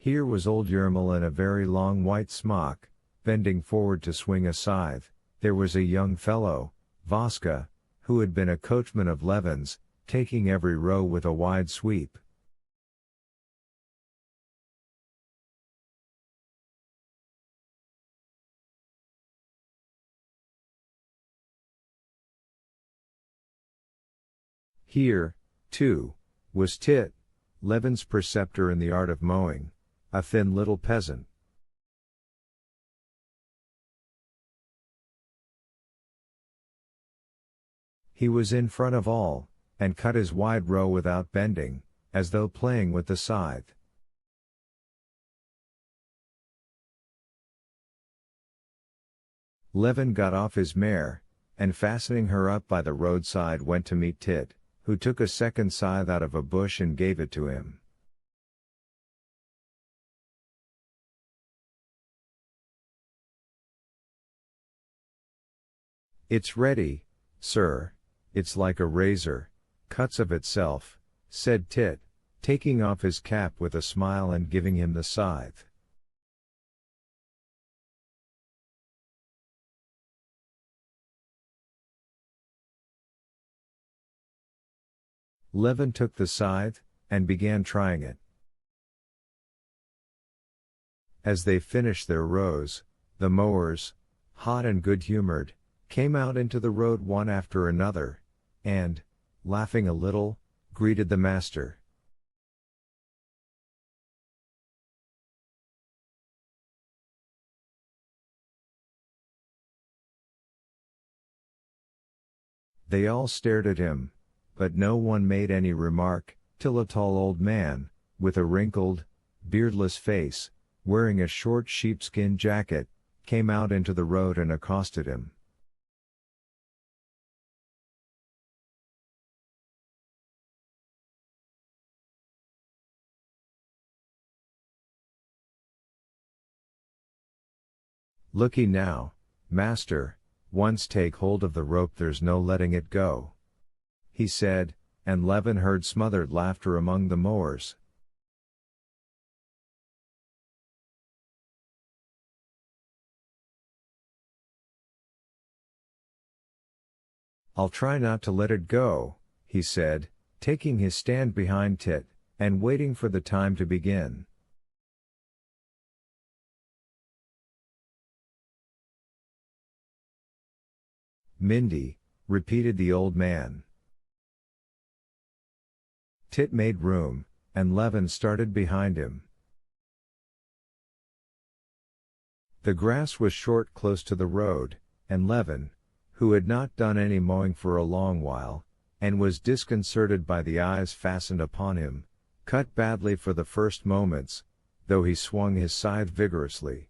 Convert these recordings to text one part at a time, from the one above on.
Here was old Yermil in a very long white smock, bending forward to swing a scythe. There was a young fellow, Vaska, who had been a coachman of Levin's, taking every row with a wide sweep. Here, too, was Tit, Levin's preceptor in the art of mowing, a thin little peasant. He was in front of all, and cut his wide row without bending, as though playing with the scythe. Levin got off his mare, and fastening her up by the roadside went to meet Tit, who took a second scythe out of a bush and gave it to him. "It's ready, sir, it's like a razor, cuts of itself," said Tit, taking off his cap with a smile and giving him the scythe. Levin took the scythe, and began trying it. As they finished their rows, the mowers, hot and good-humored, came out into the road one after another, and, laughing a little, greeted the master. They all stared at him, but no one made any remark, till a tall old man, with a wrinkled, beardless face, wearing a short sheepskin jacket, came out into the road and accosted him. "Looky now, master, once take hold of the rope there's no letting it go," he said, and Levin heard smothered laughter among the mowers. "I'll try not to let it go," he said, taking his stand behind Tit, and waiting for the time to begin. "Mindy," repeated the old man. Tit made room, and Levin started behind him. The grass was short close to the road, and Levin, who had not done any mowing for a long while, and was disconcerted by the eyes fastened upon him, cut badly for the first moments, though he swung his scythe vigorously.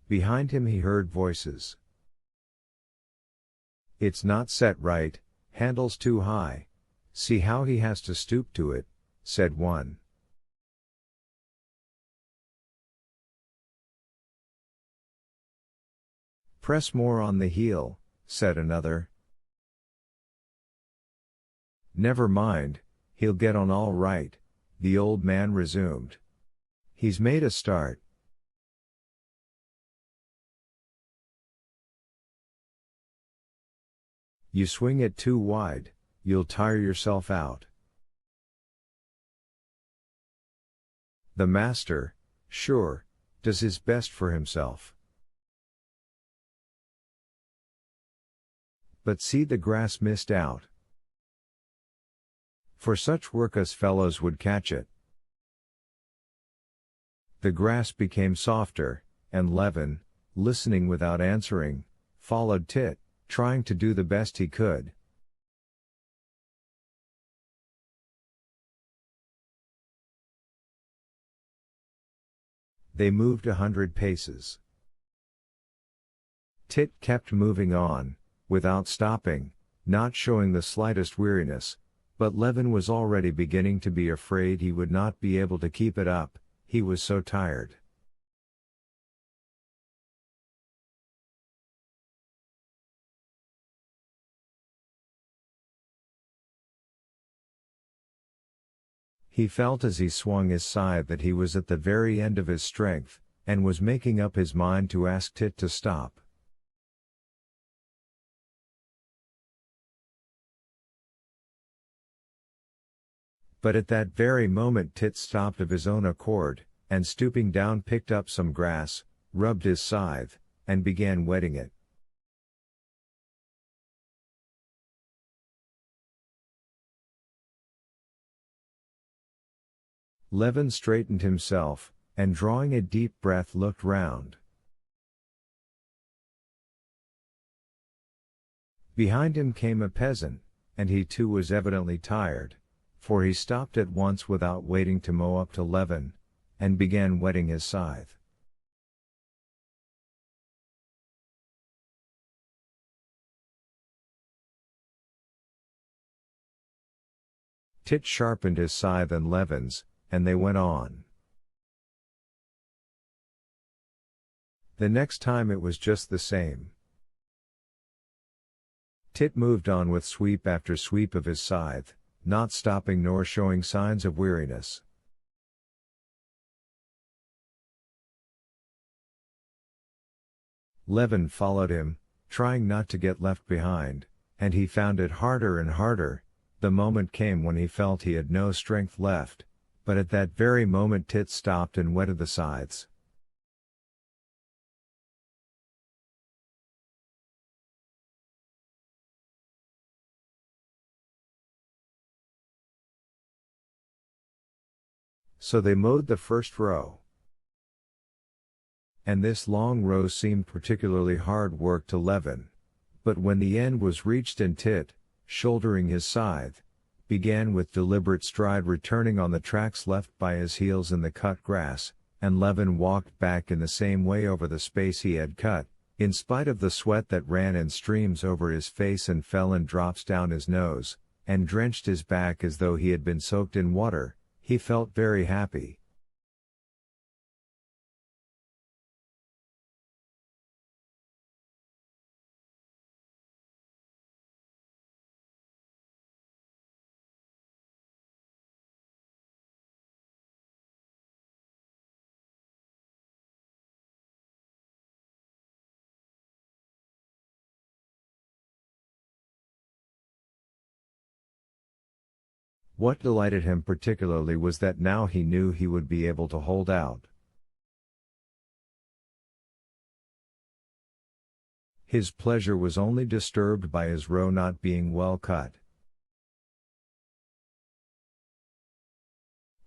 Behind him he heard voices. "It's not set right, handle's too high, see how he has to stoop to it," said one. "Press more on the heel," said another. "Never mind, he'll get on all right," the old man resumed. "He's made a start." "You swing it too wide, you'll tire yourself out." "The master, sure, does his best for himself. But see the grass missed out. For such work us fellows would catch it." The grass became softer, and Levin, listening without answering, followed Tit, trying to do the best he could. They moved 100 paces. Tit kept moving on, without stopping, not showing the slightest weariness, but Levin was already beginning to be afraid he would not be able to keep it up, he was so tired. He felt as he swung his scythe that he was at the very end of his strength, and was making up his mind to ask Tit to stop. But at that very moment Tit stopped of his own accord, and stooping down picked up some grass, rubbed his scythe, and began whetting it. Levin straightened himself, and drawing a deep breath looked round. Behind him came a peasant, and he too was evidently tired, for he stopped at once without waiting to mow up to Levin, and began whetting his scythe. Tit sharpened his scythe and Levin's, and they went on. The next time it was just the same. Tit moved on with sweep after sweep of his scythe, not stopping nor showing signs of weariness. Levin followed him, trying not to get left behind, and he found it harder and harder. The moment came when he felt he had no strength left, but at that very moment Tit stopped and whetted the scythes. So they mowed the first row. And this long row seemed particularly hard work to Levin, but when the end was reached and Tit, shouldering his scythe, began with deliberate stride returning on the tracks left by his heels in the cut grass, and Levin walked back in the same way over the space he had cut, in spite of the sweat that ran in streams over his face and fell in drops down his nose, and drenched his back as though he had been soaked in water, he felt very happy. What delighted him particularly was that now he knew he would be able to hold out. His pleasure was only disturbed by his row not being well cut.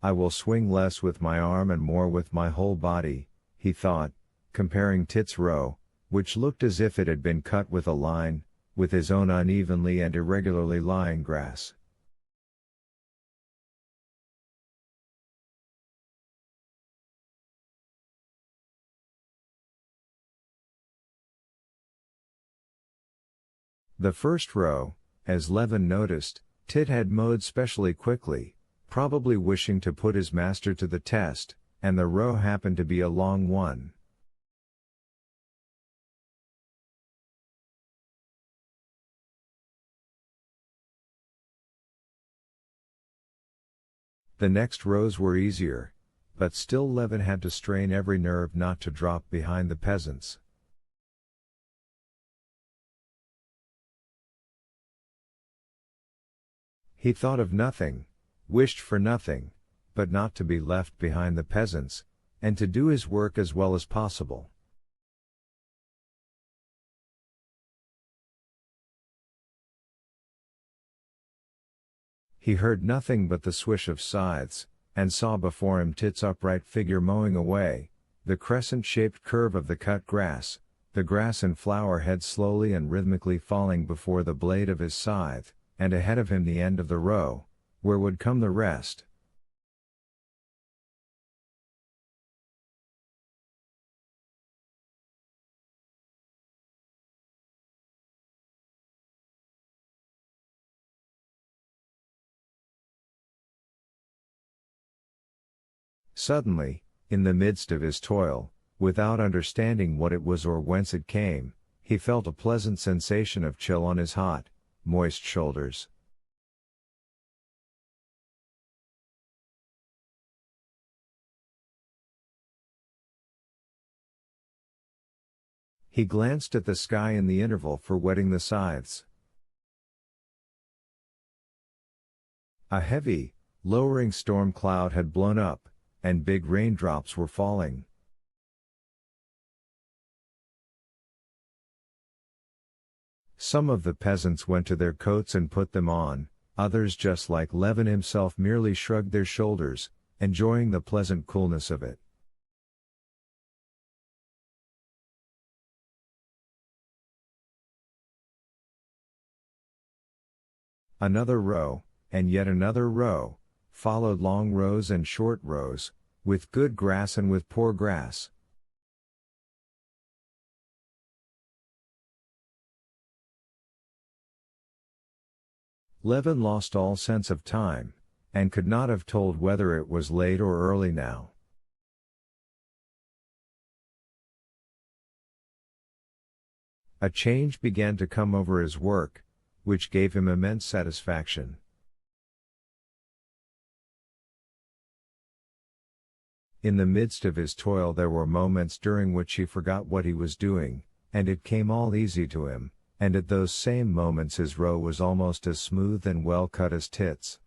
I will swing less with my arm and more with my whole body, he thought, comparing Tit's row, which looked as if it had been cut with a line, with his own unevenly and irregularly lying grass. The first row, as Levin noticed, Tit had mowed specially quickly, probably wishing to put his master to the test, and the row happened to be a long one. The next rows were easier, but still Levin had to strain every nerve not to drop behind the peasants. He thought of nothing, wished for nothing, but not to be left behind the peasants, and to do his work as well as possible. He heard nothing but the swish of scythes, and saw before him Tit's upright figure mowing away, the crescent-shaped curve of the cut grass, the grass and flower head slowly and rhythmically falling before the blade of his scythe, and ahead of him the end of the row, where would come the rest. Suddenly, in the midst of his toil, without understanding what it was or whence it came, he felt a pleasant sensation of chill on his hot, moist shoulders. He glanced at the sky in the interval for whetting the scythes. A heavy, lowering storm cloud had blown up, and big raindrops were falling. Some of the peasants went to their coats and put them on, others, just like Levin himself, merely shrugged their shoulders, enjoying the pleasant coolness of it. Another row, and yet another row, followed long rows and short rows, with good grass and with poor grass. Levin lost all sense of time, and could not have told whether it was late or early now. A change began to come over his work, which gave him immense satisfaction. In the midst of his toil there were moments during which he forgot what he was doing, and it came all easy to him, and at those same moments his row was almost as smooth and well cut as Tit's.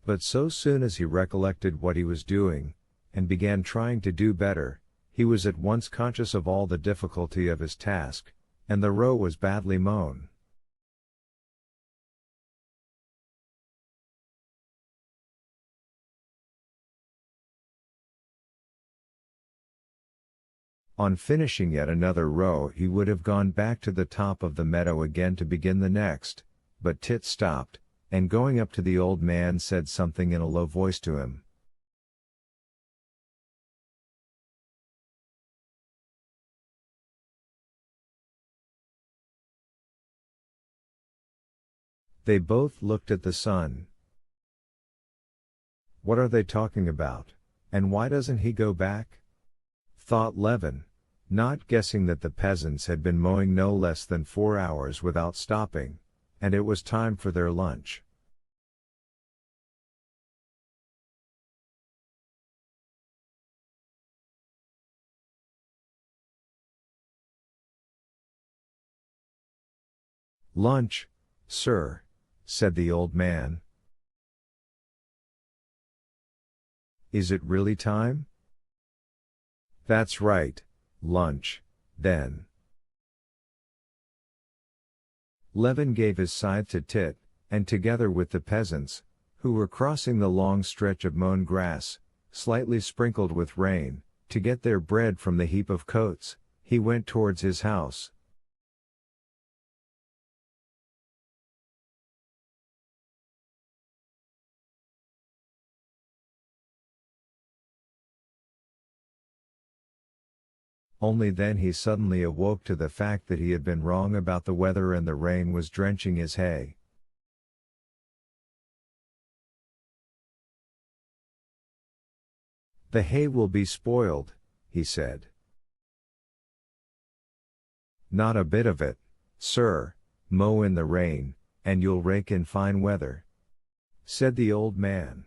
But so soon as he recollected what he was doing, and began trying to do better, he was at once conscious of all the difficulty of his task, and the row was badly mown. On finishing yet another row he would have gone back to the top of the meadow again to begin the next, but Tit stopped, and going up to the old man said something in a low voice to him. They both looked at the sun. "What are they talking about, and why doesn't he go back?" thought Levin, not guessing that the peasants had been mowing no less than 4 hours without stopping, and it was time for their lunch. "Lunch, sir," said the old man. "Is it really time?" "That's right, lunch, then." Levin gave his scythe to Tit, and together with the peasants, who were crossing the long stretch of mown grass, slightly sprinkled with rain, to get their bread from the heap of coats, he went towards his house. Only then he suddenly awoke to the fact that he had been wrong about the weather and the rain was drenching his hay. "The hay will be spoiled," he said. "Not a bit of it, sir, mow in the rain, and you'll rake in fine weather," said the old man.